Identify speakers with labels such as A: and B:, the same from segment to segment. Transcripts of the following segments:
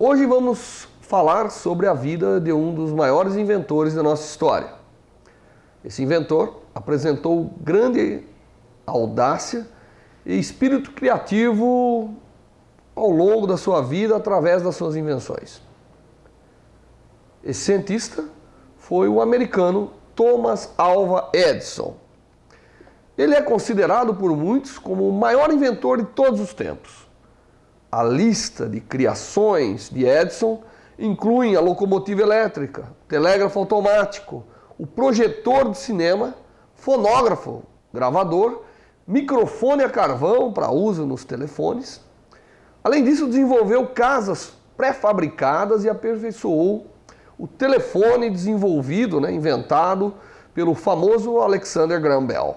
A: Hoje vamos falar sobre a vida de um dos maiores inventores da nossa história. Esse inventor apresentou grande audácia e espírito criativo ao longo da sua vida através das suas invenções. Esse cientista foi o americano Thomas Alva Edison. Ele é considerado por muitos como o maior inventor de todos os tempos. A lista de criações de Edison inclui a locomotiva elétrica, telégrafo automático, o projetor de cinema, fonógrafo, gravador, microfone a carvão para uso nos telefones. Além disso, desenvolveu casas pré-fabricadas e aperfeiçoou o telefone desenvolvido, inventado pelo famoso Alexander Graham Bell.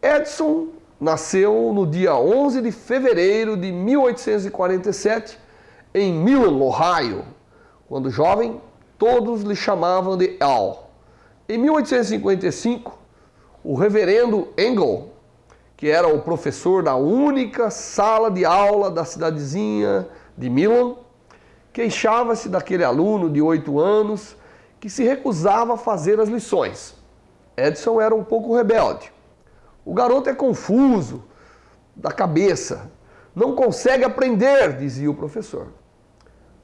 A: Edison nasceu no dia 11 de fevereiro de 1847 em Millen, Ohio. Quando jovem, todos lhe chamavam de Al. Em 1855, o reverendo Engel, que era o professor da única sala de aula da cidadezinha de Millen, queixava-se daquele aluno de 8 anos que se recusava a fazer as lições. Edison era um pouco rebelde. O garoto é confuso da cabeça, não consegue aprender, dizia o professor.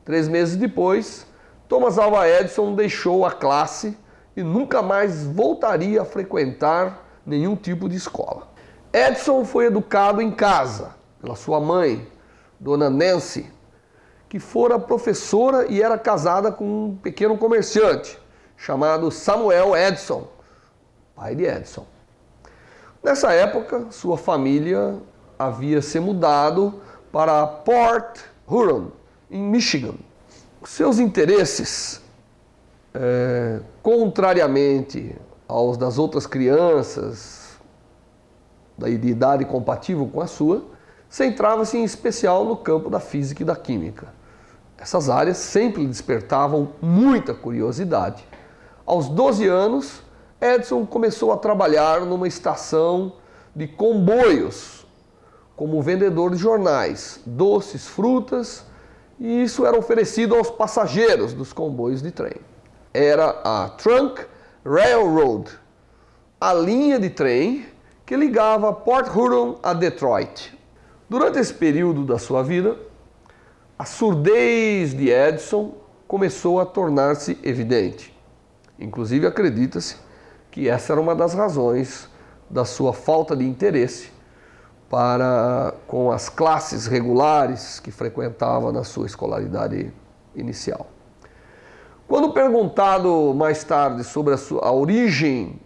A: 3 meses depois, Thomas Alva Edison deixou a classe e nunca mais voltaria a frequentar nenhum tipo de escola. Edison foi educado em casa pela sua mãe, Dona Nancy, que fora professora e era casada com um pequeno comerciante chamado Samuel Edison, pai de Edison. Nessa época, sua família havia se mudado para Port Huron, em Michigan. Seus interesses, contrariamente aos das outras crianças de idade compatível com a sua, centrava-se em especial no campo da física e da química. Essas áreas sempre despertavam muita curiosidade. Aos 12 anos, Edison começou a trabalhar numa estação de comboios, como vendedor de jornais, doces, frutas, e isso era oferecido aos passageiros dos comboios de trem. Era a Trunk Railroad, a linha de trem que ligava Port Huron a Detroit. Durante esse período da sua vida, a surdez de Edison começou a tornar-se evidente. Inclusive, acredita-se que essa era uma das razões da sua falta de interesse com as classes regulares que frequentava na sua escolaridade inicial. Quando perguntado mais tarde sobre a origem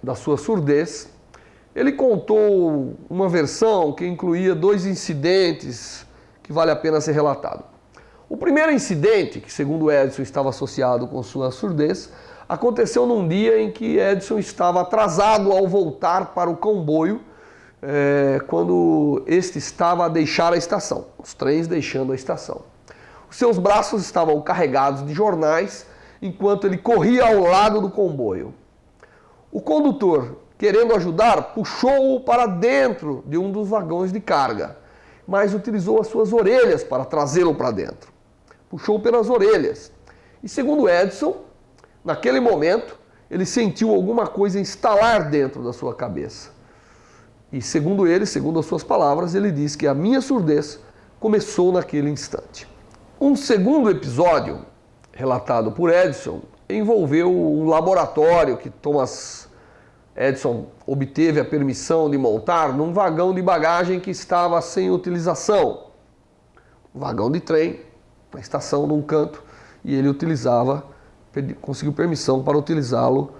A: da sua surdez, ele contou uma versão que incluía 2 incidentes que vale a pena ser relatado. O primeiro incidente, que segundo Edison estava associado com sua surdez, aconteceu num dia em que Edison estava atrasado ao voltar para o comboio, quando este estava a deixar a estação, os trens deixando a estação. Os seus braços estavam carregados de jornais enquanto ele corria ao lado do comboio. O condutor, querendo ajudar, puxou-o para dentro de um dos vagões de carga, mas utilizou as suas orelhas para trazê-lo para dentro. Puxou pelas orelhas. E segundo Edison, naquele momento, ele sentiu alguma coisa estalar dentro da sua cabeça. E segundo ele, segundo as suas palavras, ele diz que a minha surdez começou naquele instante. Um segundo episódio, relatado por Edison, envolveu um laboratório que Thomas Edison obteve a permissão de montar num vagão de bagagem que estava sem utilização. Um vagão de trem, na estação, num canto, e ele conseguiu permissão para utilizá-lo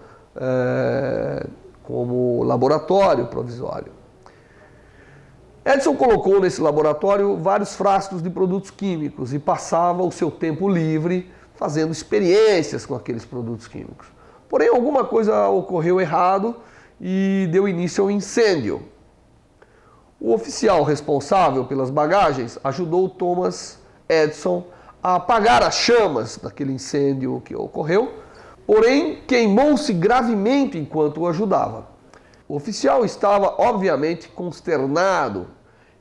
A: como laboratório provisório. Edison colocou nesse laboratório vários frascos de produtos químicos e passava o seu tempo livre fazendo experiências com aqueles produtos químicos. Porém, alguma coisa ocorreu errado e deu início ao incêndio. O oficial responsável pelas bagagens ajudou Thomas Edison a apagar as chamas daquele incêndio que ocorreu, porém queimou-se gravemente enquanto o ajudava. O oficial estava obviamente consternado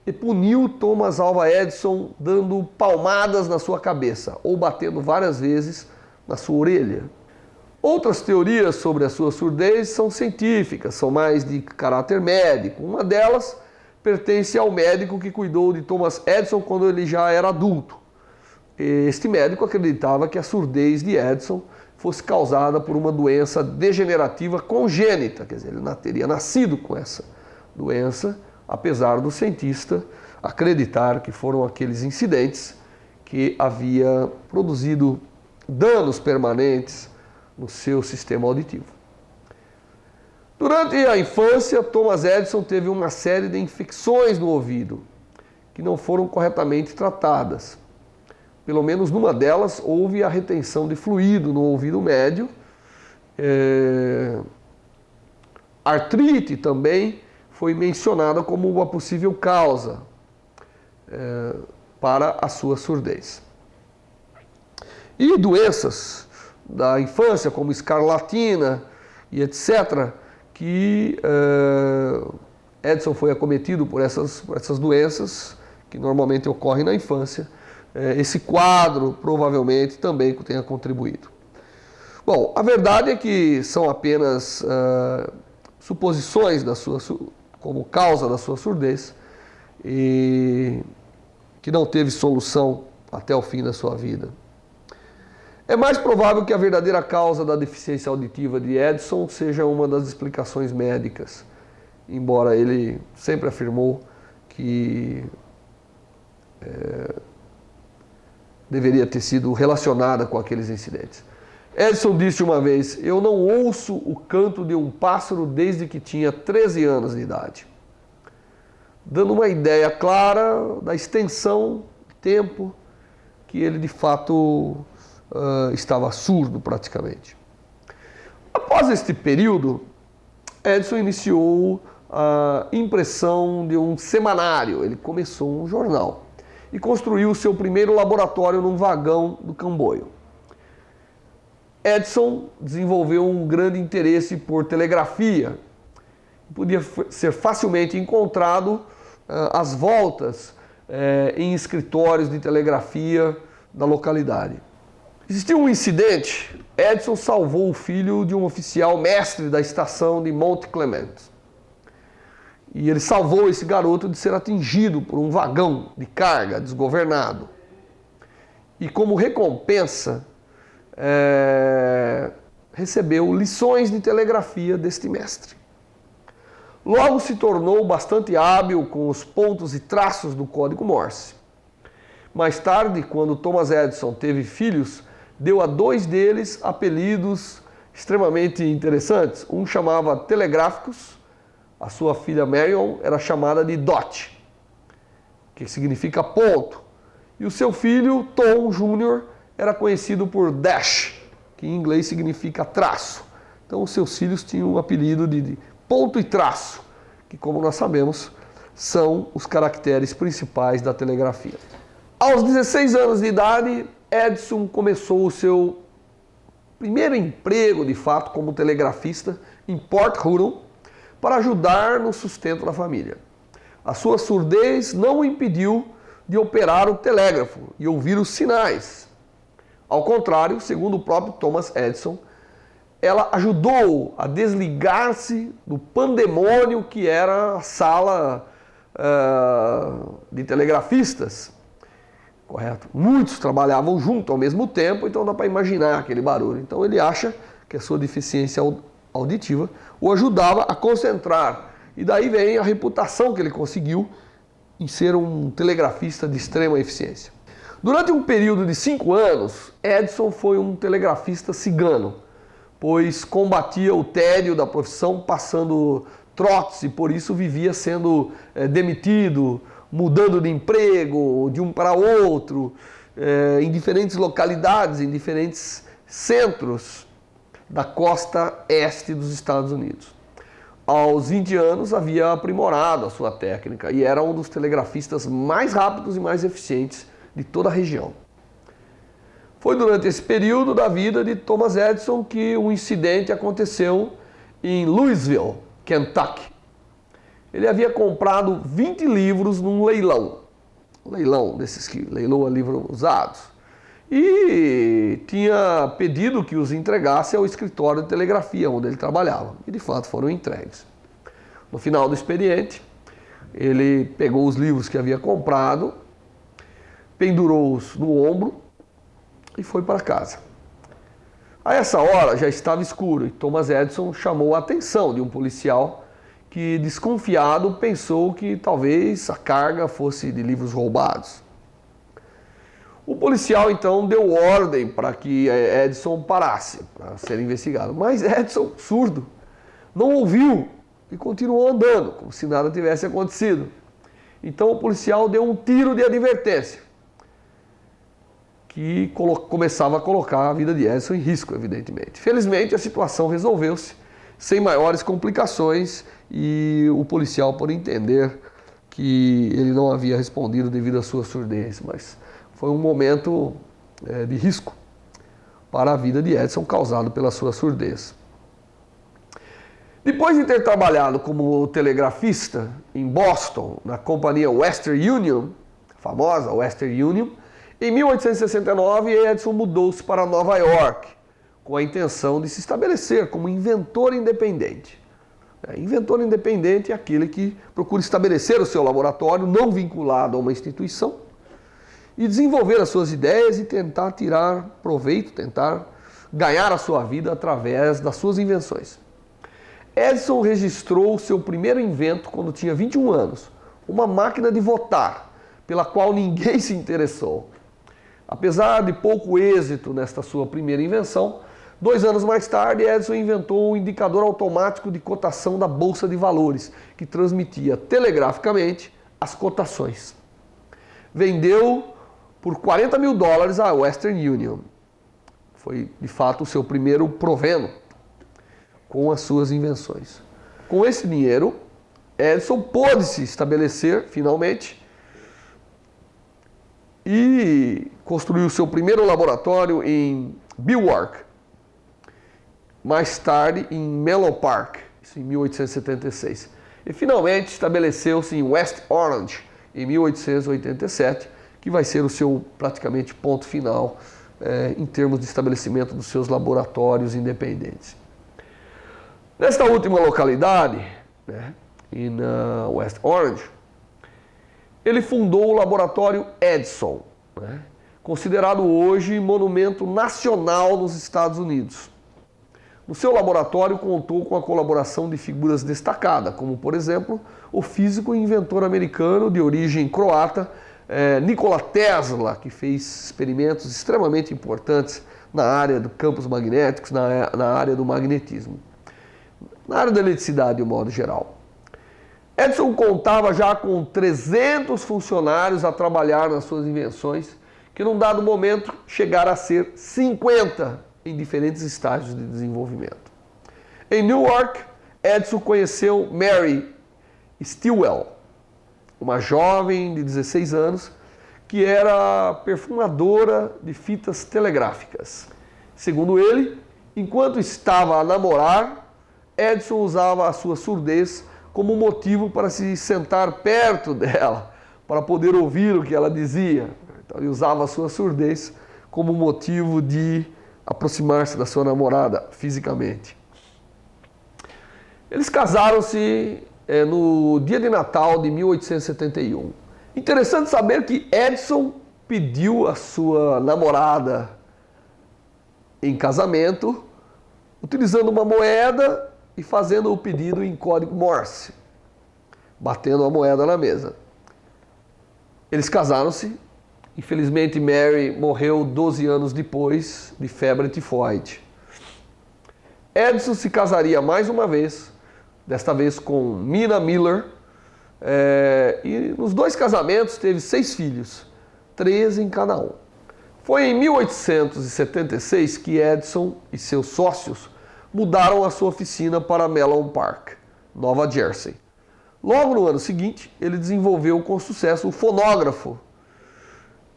A: e puniu Thomas Alva Edison dando palmadas na sua cabeça ou batendo várias vezes na sua orelha. Outras teorias sobre a sua surdez são científicas, são mais de caráter médico. Uma delas pertence ao médico que cuidou de Thomas Edison quando ele já era adulto. Este médico acreditava que a surdez de Edison fosse causada por uma doença degenerativa congênita, quer dizer, ele teria nascido com essa doença, apesar do cientista acreditar que foram aqueles incidentes que havia produzido danos permanentes no seu sistema auditivo. Durante a infância, Thomas Edison teve uma série de infecções no ouvido que não foram corretamente tratadas. Pelo menos numa delas houve a retenção de fluido no ouvido médio. Artrite também foi mencionada como uma possível causa para a sua surdez. E doenças da infância, como escarlatina e etc., que Edison foi acometido por essas doenças, que normalmente ocorrem na infância. Esse quadro provavelmente também tenha contribuído. Bom, a verdade é que são apenas suposições como causa da sua surdez e que não teve solução até o fim da sua vida. É mais provável que a verdadeira causa da deficiência auditiva de Edison seja uma das explicações médicas, embora ele sempre afirmou que deveria ter sido relacionada com aqueles incidentes. Edison disse uma vez: "Eu não ouço o canto de um pássaro desde que tinha 13 anos de idade", dando uma ideia clara da extensão de tempo que ele de fato estava surdo praticamente. Após este período, Edison iniciou a impressão de um semanário. Ele começou um jornal e construiu o seu primeiro laboratório num vagão do comboio. Edison desenvolveu um grande interesse por telegrafia. Podia ser facilmente encontrado às voltas em escritórios de telegrafia da localidade. Existiu um incidente. Edison salvou o filho de um oficial mestre da estação de Mount Clement. E ele salvou esse garoto de ser atingido por um vagão de carga desgovernado. E como recompensa, recebeu lições de telegrafia deste mestre. Logo se tornou bastante hábil com os pontos e traços do código Morse. Mais tarde, quando Thomas Edison teve filhos, deu a 2 deles apelidos extremamente interessantes. Um chamava Telegráficos. A sua filha Marion era chamada de Dot, que significa ponto. E o seu filho, Tom Jr., era conhecido por Dash, que em inglês significa traço. Então os seus filhos tinham o apelido de ponto e traço, que, como nós sabemos, são os caracteres principais da telegrafia. Aos 16 anos de idade, Edison começou o seu primeiro emprego, de fato, como telegrafista em Port Huron, para ajudar no sustento da família. A sua surdez não o impediu de operar o telégrafo e ouvir os sinais. Ao contrário, segundo o próprio Thomas Edison, ela ajudou a desligar-se do pandemônio que era a sala de telegrafistas. Correto? Muitos trabalhavam junto ao mesmo tempo, então dá para imaginar aquele barulho. Então ele acha que a sua deficiência auditiva o ajudava a concentrar. E daí vem a reputação que ele conseguiu em ser um telegrafista de extrema eficiência. Durante um período de 5 anos, Edison foi um telegrafista cigano, pois combatia o tédio da profissão passando trotes e por isso vivia sendo demitido, mudando de emprego de um para outro, em diferentes localidades, em diferentes centros da costa este dos Estados Unidos. Aos 20 anos havia aprimorado a sua técnica e era um dos telegrafistas mais rápidos e mais eficientes de toda a região. Foi durante esse período da vida de Thomas Edison que um incidente aconteceu em Louisville, Kentucky. Ele havia comprado 20 livros num leilão. Um leilão desses que leiloa livros usados. E tinha pedido que os entregasse ao escritório de telegrafia onde ele trabalhava. E de fato foram entregues. No final do expediente, ele pegou os livros que havia comprado, pendurou-os no ombro e foi para casa. A essa hora já estava escuro e Thomas Edison chamou a atenção de um policial que, desconfiado, pensou que talvez a carga fosse de livros roubados. O policial então deu ordem para que Edison parasse para ser investigado, mas Edison, surdo, não ouviu e continuou andando, como se nada tivesse acontecido. Então o policial deu um tiro de advertência, que começava a colocar a vida de Edison em risco, evidentemente. Felizmente a situação resolveu-se sem maiores complicações e o policial pôde entender que ele não havia respondido devido à sua surdez, mas foi um momento de risco para a vida de Edison causado pela sua surdez. Depois de ter trabalhado como telegrafista em Boston, na companhia Western Union, a famosa Western Union, em 1869 Edison mudou-se para Nova York, com a intenção de se estabelecer como inventor independente. Inventor independente é aquele que procura estabelecer o seu laboratório não vinculado a uma instituição e desenvolver as suas ideias e tentar tirar proveito, tentar ganhar a sua vida através das suas invenções. Edison registrou o seu primeiro invento quando tinha 21 anos, uma máquina de votar, pela qual ninguém se interessou. Apesar de pouco êxito nesta sua primeira invenção, 2 anos mais tarde, Edison inventou um indicador automático de cotação da Bolsa de Valores, que transmitia telegraficamente as cotações. Vendeu por $40 mil à Western Union. Foi, de fato, o seu primeiro provento com as suas invenções. Com esse dinheiro, Edison pôde se estabelecer, finalmente, e construiu seu primeiro laboratório em Newark, mais tarde em Menlo Park, isso em 1876. E finalmente estabeleceu-se em West Orange, em 1887, que vai ser o seu praticamente ponto final em termos de estabelecimento dos seus laboratórios independentes. Nesta última localidade, em West Orange, ele fundou o laboratório Edison, considerado hoje monumento nacional nos Estados Unidos. O seu laboratório contou com a colaboração de figuras destacadas, como, por exemplo, o físico e inventor americano de origem croata, Nikola Tesla, que fez experimentos extremamente importantes na área dos campos magnéticos, na área do magnetismo. Na área da eletricidade, de um modo geral. Edison contava já com 300 funcionários a trabalhar nas suas invenções, que num dado momento chegaram a ser 50 em diferentes estágios de desenvolvimento. Em Newark, Edison conheceu Mary Stilwell, uma jovem de 16 anos, que era perfumadora de fitas telegráficas. Segundo ele, enquanto estava a namorar, Edison usava a sua surdez como motivo para se sentar perto dela, para poder ouvir o que ela dizia. Então, ele usava a sua surdez como motivo de aproximar-se da sua namorada fisicamente. Eles casaram-se no dia de Natal de 1871. Interessante saber que Edison pediu a sua namorada em casamento, utilizando uma moeda e fazendo o pedido em código Morse, batendo a moeda na mesa. Eles casaram-se. Infelizmente, Mary morreu 12 anos depois de febre tifoide. Edison se casaria mais uma vez, desta vez com Minna Miller, e nos 2 casamentos teve 6 filhos, 3 em cada um. Foi em 1876 que Edison e seus sócios mudaram a sua oficina para Menlo Park, Nova Jersey. Logo no ano seguinte, ele desenvolveu com sucesso o fonógrafo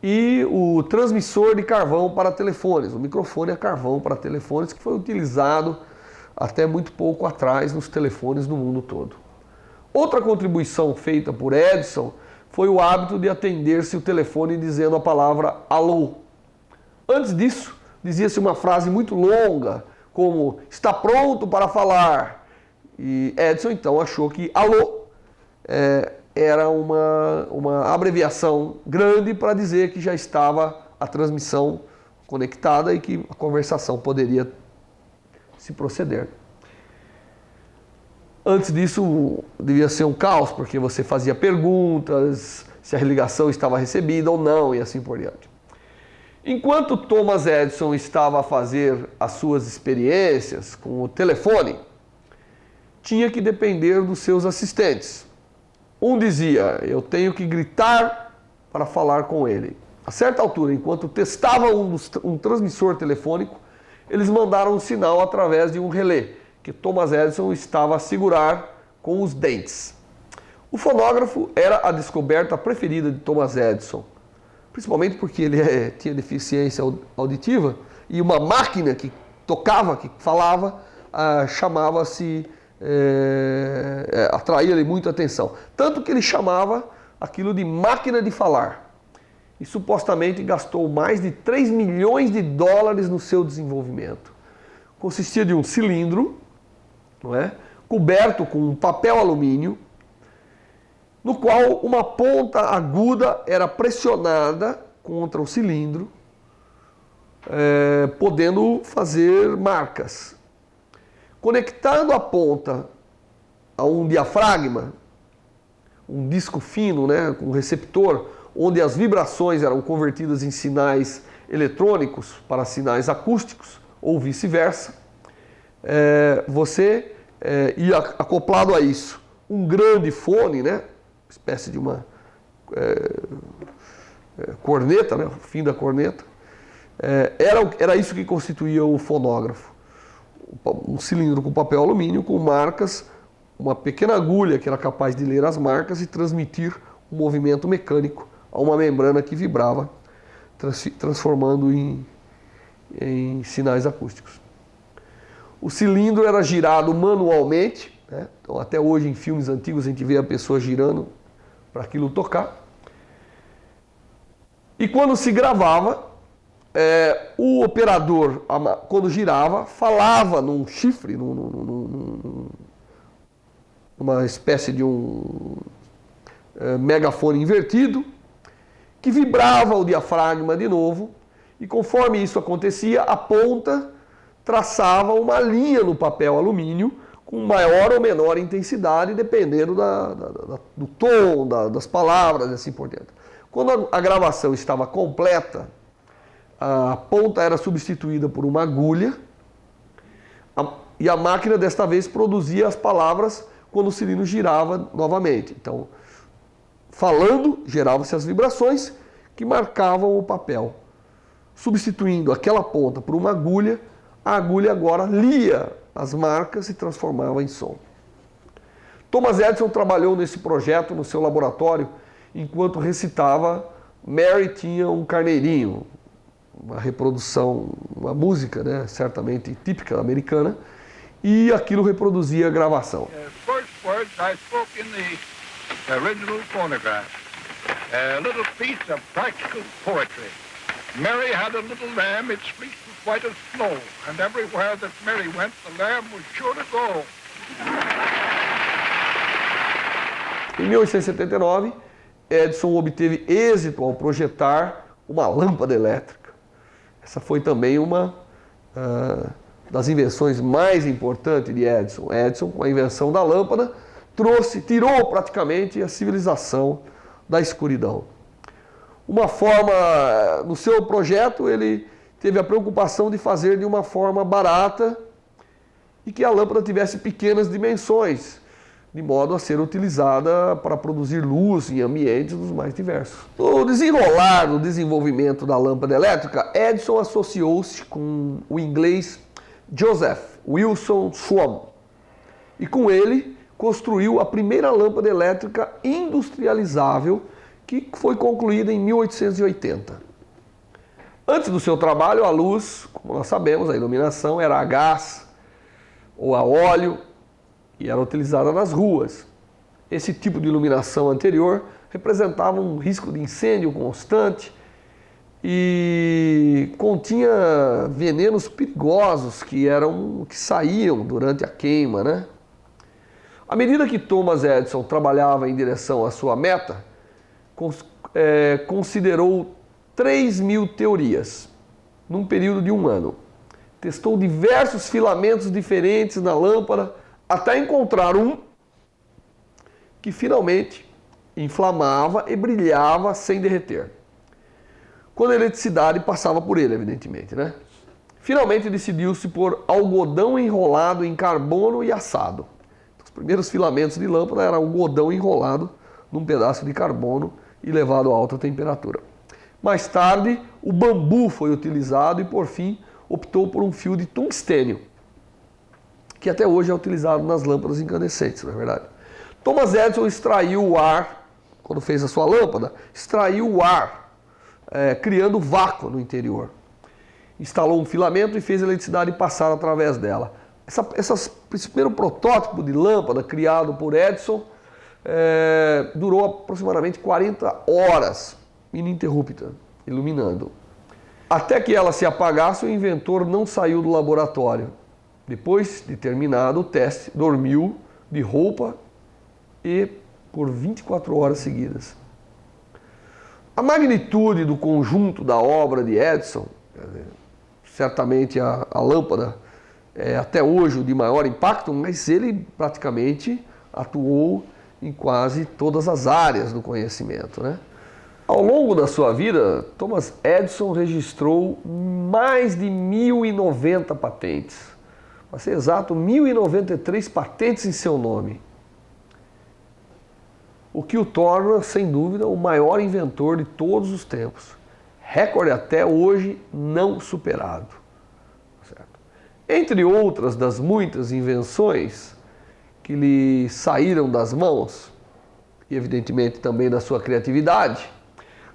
A: e o transmissor de carvão para telefones, o microfone a carvão para telefones, que foi utilizado até muito pouco atrás nos telefones no mundo todo. Outra contribuição feita por Edison foi o hábito de atender-se o telefone dizendo a palavra alô. Antes disso, dizia-se uma frase muito longa, como está pronto para falar. E Edison então achou que alô era uma abreviação grande para dizer que já estava a transmissão conectada e que a conversação poderia se proceder. Antes disso, devia ser um caos, porque você fazia perguntas, se a ligação estava recebida ou não, e assim por diante. Enquanto Thomas Edison estava a fazer as suas experiências com o telefone, tinha que depender dos seus assistentes. Um dizia, eu tenho que gritar para falar com ele. A certa altura, enquanto testava um transmissor telefônico, eles mandaram um sinal através de um relé, que Thomas Edison estava a segurar com os dentes. O fonógrafo era a descoberta preferida de Thomas Edison, principalmente porque ele tinha deficiência auditiva e uma máquina que tocava, que falava, chamava-se, atraía-lhe muita atenção. Tanto que ele chamava aquilo de máquina de falar. E supostamente gastou mais de 3 milhões de dólares no seu desenvolvimento. Consistia de um cilindro, não é? Coberto com um papel alumínio, no qual uma ponta aguda era pressionada contra o cilindro, podendo fazer marcas. Conectando a ponta a um diafragma, um disco fino, né, com um receptor, onde as vibrações eram convertidas em sinais eletrônicos para sinais acústicos, ou vice-versa, você ia acoplado a isso um grande fone, né, espécie de uma corneta, né, o fim da corneta, era isso que constituía o fonógrafo. Um cilindro com papel alumínio, com marcas, uma pequena agulha que era capaz de ler as marcas e transmitir um movimento mecânico a uma membrana que vibrava, transformando em sinais acústicos. O cilindro era girado manualmente, né? Então, até hoje em filmes antigos a gente vê a pessoa girando para aquilo tocar. E quando se gravava, o operador, quando girava, falava num chifre, numa espécie de um megafone invertido, que vibrava o diafragma de novo, e conforme isso acontecia, a ponta traçava uma linha no papel alumínio com maior ou menor intensidade, dependendo do tom, das palavras e assim por diante. Quando a gravação estava completa, a ponta era substituída por uma agulha e a máquina desta vez produzia as palavras quando o cilindro girava novamente. Então, falando, geravam-se as vibrações que marcavam o papel. Substituindo aquela ponta por uma agulha, a agulha agora lia as marcas e transformava em som. Thomas Edison trabalhou nesse projeto no seu laboratório enquanto recitava Mary Tinha um Carneirinho, uma reprodução, uma música, né, certamente típica americana, e aquilo reproduzia a gravação.
B: First words I spoke in the original phonograph. A little piece of practical poetry. Mary had a little lamb, its fleece was white as snow, and everywhere that Mary went, the lamb was sure to go.
A: Em 1879, Edison obteve êxito ao projetar uma lâmpada elétrica. Essa foi também uma das invenções mais importantes de Edison. Edison, com a invenção da lâmpada, tirou praticamente a civilização da escuridão. Uma forma, no seu projeto, ele teve a preocupação de fazer de uma forma barata e que a lâmpada tivesse pequenas dimensões, de modo a ser utilizada para produzir luz em ambientes dos mais diversos. No desenrolar do desenvolvimento da lâmpada elétrica, Edison associou-se com o inglês Joseph Wilson Swan e com ele construiu a primeira lâmpada elétrica industrializável, que foi concluída em 1880. Antes do seu trabalho, a luz, como nós sabemos, a iluminação era a gás ou a óleo e era utilizada nas ruas. esse tipo de iluminação anterior representava um risco de incêndio constante e continha venenos perigosos que saíam durante a queima, né? À medida que Thomas Edison trabalhava em direção à sua meta, considerou 3.000 teorias num período de 1 ano. Testou diversos filamentos diferentes na lâmpada até encontrar um que finalmente inflamava e brilhava sem derreter, quando a eletricidade passava por ele, evidentemente, né? Finalmente decidiu-se por algodão enrolado em carbono e assado. Os primeiros filamentos de lâmpada eram algodão enrolado num pedaço de carbono e levado a alta temperatura. Mais tarde, o bambu foi utilizado e, por fim, optou por um fio de tungstênio, que até hoje é utilizado nas lâmpadas incandescentes, não é verdade? Thomas Edison extraiu o ar, quando fez a sua lâmpada, extraiu o ar, criando vácuo no interior. Instalou um filamento e fez a eletricidade passar através dela. Esse primeiro protótipo de lâmpada criado por Edison durou aproximadamente 40 horas, ininterrupta, iluminando. Até que ela se apagasse, o inventor não saiu do laboratório. Depois de terminado o teste, dormiu de roupa e por 24 horas seguidas. A magnitude do conjunto da obra de Edison, certamente a lâmpada é até hoje o de maior impacto, mas ele praticamente atuou em quase todas as áreas do conhecimento, né? Ao longo da sua vida, Thomas Edison registrou mais de 1.090 patentes. Para ser exato, 1.093 patentes em seu nome. O que o torna, sem dúvida, o maior inventor de todos os tempos. Recorde até hoje não superado. Certo? Entre outras das muitas invenções que lhe saíram das mãos, e evidentemente também da sua criatividade,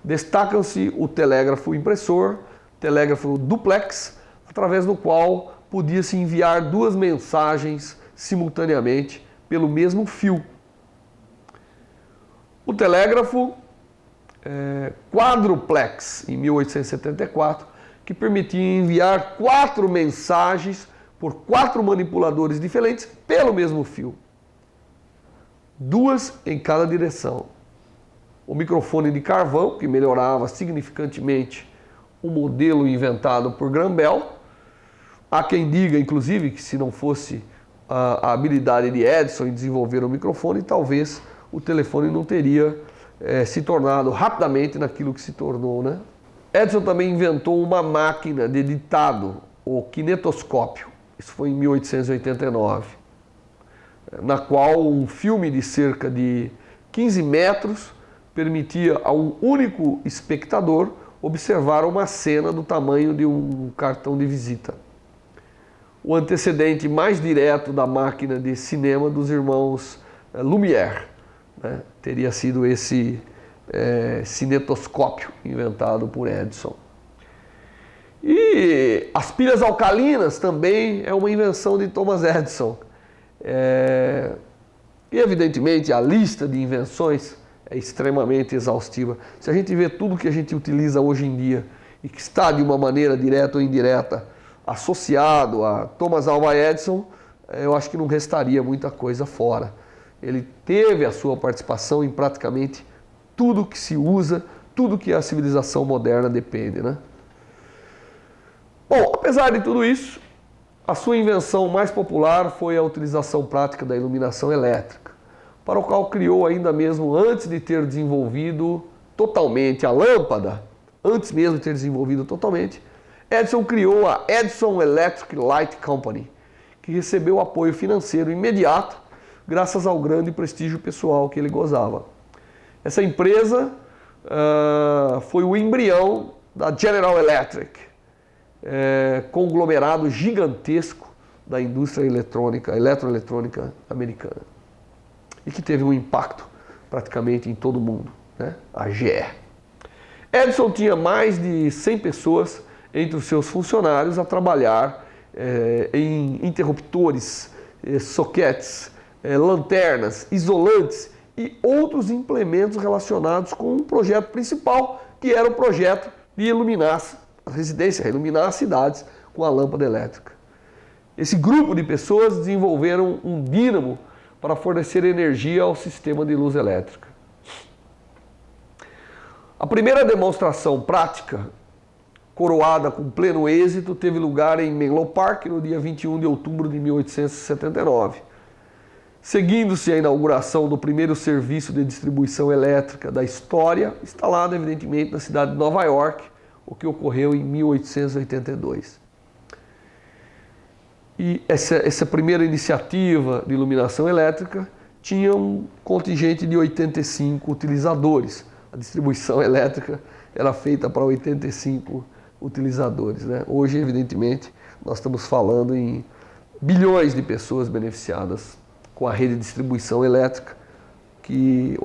A: destacam-se o telégrafo impressor, telégrafo duplex, através do qual podia-se enviar 2 mensagens simultaneamente pelo mesmo fio. O telégrafo quadruplex, em 1874, que permitia enviar 4 mensagens por 4 manipuladores diferentes pelo mesmo fio. 2 em cada direção. O microfone de carvão, que melhorava significantemente o modelo inventado por Graham Bell. Há quem diga, inclusive, que se não fosse a habilidade de Edison em desenvolver o microfone, talvez o telefone não teria se tornado rapidamente naquilo que se tornou, né? Edison também inventou uma máquina de ditado, o kinetoscópio. Isso foi em 1889, na qual um filme de cerca de 15 metros permitia a um único espectador observar uma cena do tamanho de um cartão de visita. O antecedente mais direto da máquina de cinema dos irmãos Lumière, né? Teria sido esse cinetoscópio inventado por Edison. E as pilhas alcalinas também é uma invenção de Thomas Edison. E evidentemente a lista de invenções é extremamente exaustiva. Se a gente vê tudo que a gente utiliza hoje em dia e que está de uma maneira direta ou indireta associado a Thomas Alva Edison, eu acho que não restaria muita coisa fora. Ele teve a sua participação em praticamente tudo que se usa, tudo que a civilização moderna depende, né? Bom, apesar de tudo isso, a sua invenção mais popular foi a utilização prática da iluminação elétrica, para o qual criou ainda mesmo antes de ter desenvolvido totalmente a lâmpada, antes mesmo de ter desenvolvido totalmente, Edison criou a Edison Electric Light Company, que recebeu apoio financeiro imediato graças ao grande prestígio pessoal que ele gozava. Essa empresa foi o embrião da General Electric, conglomerado gigantesco da indústria eletroeletrônica americana, e que teve um impacto praticamente em todo o mundo, né? A GE. Edison tinha mais de 100 pessoas entre os seus funcionários a trabalhar em interruptores, soquetes, lanternas, isolantes e outros implementos relacionados com o projeto principal, que era o projeto de iluminar as residências, iluminar as cidades com a lâmpada elétrica. Esse grupo de pessoas desenvolveram um dínamo para fornecer energia ao sistema de luz elétrica. A primeira demonstração prática, coroada com pleno êxito, teve lugar em Menlo Park no dia 21 de outubro de 1879. Seguindo-se a inauguração do primeiro serviço de distribuição elétrica da história, instalado evidentemente na cidade de Nova York, o que ocorreu em 1882. E essa primeira iniciativa de iluminação elétrica tinha um contingente de 85 utilizadores. A distribuição elétrica era feita para 85 utilizadores, né? Hoje, evidentemente, nós estamos falando em bilhões de pessoas beneficiadas com a rede de distribuição elétrica, que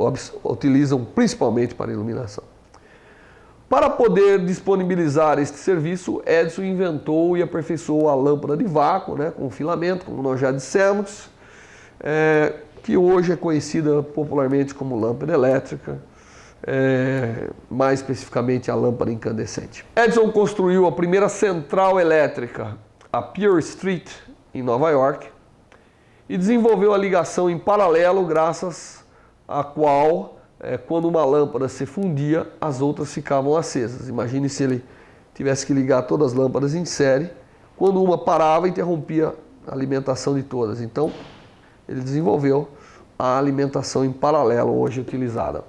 A: utilizam principalmente para iluminação. Para poder disponibilizar este serviço, Edison inventou e aperfeiçoou a lâmpada de vácuo, né, com filamento, como nós já dissemos, que hoje é conhecida popularmente como lâmpada elétrica, mais especificamente a lâmpada incandescente. Edison construiu a primeira central elétrica, a Pearl Street, em Nova York, e desenvolveu a ligação em paralelo, graças à qual, quando uma lâmpada se fundia, as outras ficavam acesas. Imagine se ele tivesse que ligar todas as lâmpadas em série, quando uma parava, interrompia a alimentação de todas. Então, ele desenvolveu a alimentação em paralelo, hoje utilizada.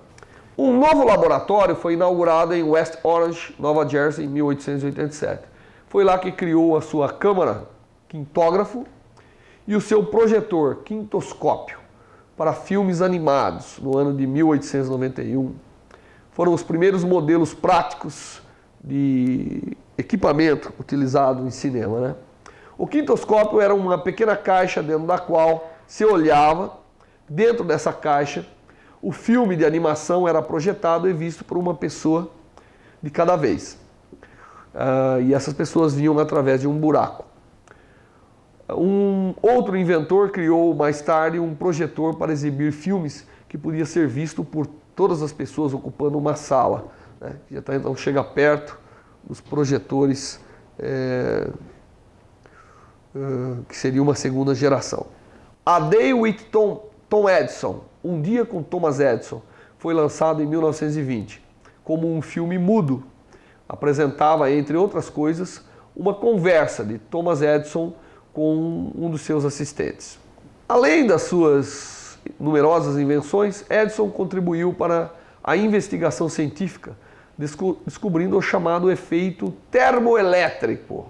A: Um novo laboratório foi inaugurado em West Orange, Nova Jersey, em 1887. Foi lá que criou a sua câmara quintógrafo e o seu projetor quintoscópio para filmes animados no ano de 1891. Foram os primeiros modelos práticos de equipamento utilizado em cinema, né? O quintoscópio era uma pequena caixa dentro da qual se olhava. Dentro dessa caixa, o filme de animação era projetado e visto por uma pessoa de cada vez. E essas pessoas vinham através de um buraco. Um outro inventor criou mais tarde um projetor para exibir filmes que podia ser visto por todas as pessoas ocupando uma sala, né? Já tá, então chega perto dos projetores que seria uma segunda geração. A Day with Tom Edison, Um Dia com Thomas Edison, foi lançado em 1920 como um filme mudo. Apresentava, entre outras coisas, uma conversa de Thomas Edison com um dos seus assistentes. Além das suas numerosas invenções, Edison contribuiu para a investigação científica, descobrindo o chamado efeito termoelétrico,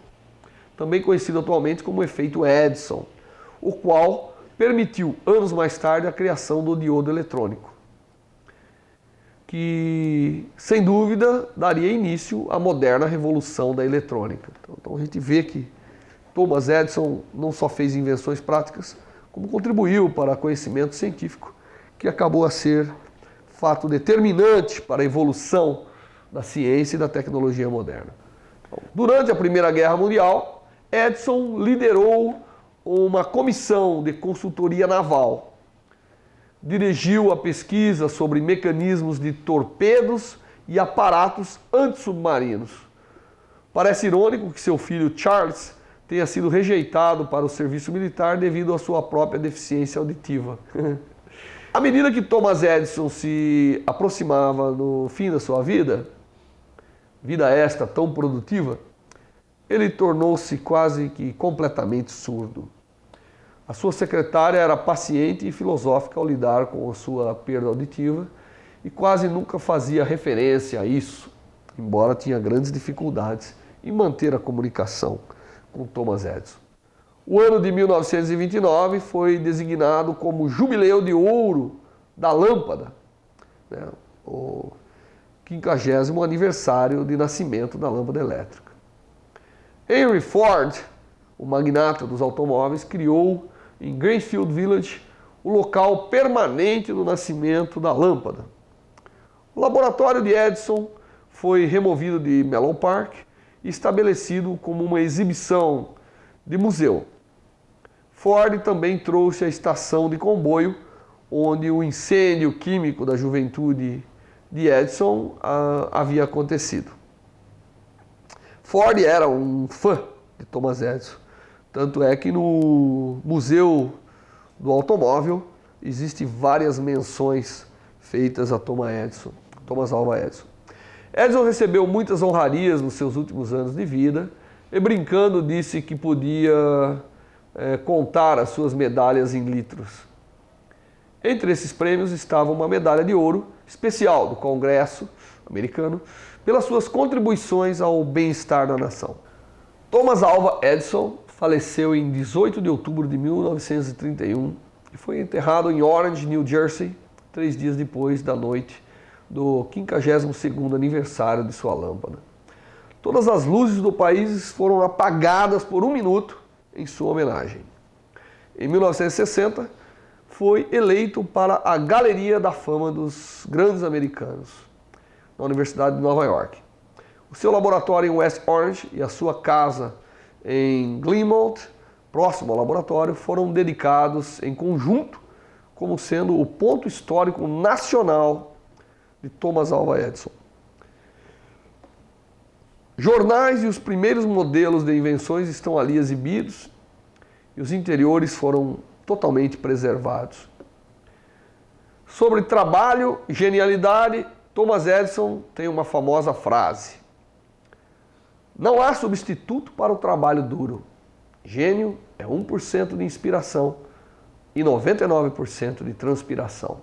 A: também conhecido atualmente como efeito Edison, o qual permitiu, anos mais tarde, a criação do diodo eletrônico, que, sem dúvida, daria início à moderna revolução da eletrônica. Então a gente vê que Thomas Edison não só fez invenções práticas, como contribuiu para o conhecimento científico, que acabou a ser fato determinante para a evolução da ciência e da tecnologia moderna. Durante a Primeira Guerra Mundial, Edison liderou uma comissão de consultoria naval. Dirigiu a pesquisa sobre mecanismos de torpedos e aparatos antissubmarinos. Parece irônico que seu filho Charles tenha sido rejeitado para o serviço militar devido à sua própria deficiência auditiva. À medida que Thomas Edison se aproximava no fim da sua vida esta tão produtiva, ele tornou-se quase que completamente surdo. A sua secretária era paciente e filosófica ao lidar com a sua perda auditiva e quase nunca fazia referência a isso, embora tinha grandes dificuldades em manter a comunicação com Thomas Edison. O ano de 1929 foi designado como Jubileu de Ouro da Lâmpada, né? O 50º aniversário de nascimento da lâmpada elétrica. Henry Ford, o magnata dos automóveis, criou em Greenfield Village o local permanente do nascimento da lâmpada. O laboratório de Edison foi removido de Menlo Park e estabelecido como uma exibição de museu. Ford também trouxe a estação de comboio, onde o incêndio químico da juventude de Edison havia acontecido. Ford era um fã de Thomas Edison, tanto é que no Museu do Automóvel existem várias menções feitas a Thomas Alva Edison. Edison recebeu muitas honrarias nos seus últimos anos de vida e, brincando, disse que podia contar as suas medalhas em litros. Entre esses prêmios estava uma medalha de ouro especial do Congresso americano pelas suas contribuições ao bem-estar da nação. Thomas Alva Edison faleceu em 18 de outubro de 1931 e foi enterrado em Orange, New Jersey, 3 dias depois da noite do 52º aniversário de sua lâmpada. Todas as luzes do país foram apagadas por 1 minuto em sua homenagem. Em 1960, foi eleito para a Galeria da Fama dos Grandes Americanos, na Universidade de Nova York. O seu laboratório em West Orange e a sua casa em Glenmont, próximo ao laboratório, foram dedicados em conjunto como sendo o ponto histórico nacional de Thomas Alva Edison. Jornais e os primeiros modelos de invenções estão ali exibidos e os interiores foram totalmente preservados. Sobre trabalho e genialidade, Thomas Edison tem uma famosa frase: não há substituto para o trabalho duro. Gênio é 1% de inspiração e 99% de transpiração.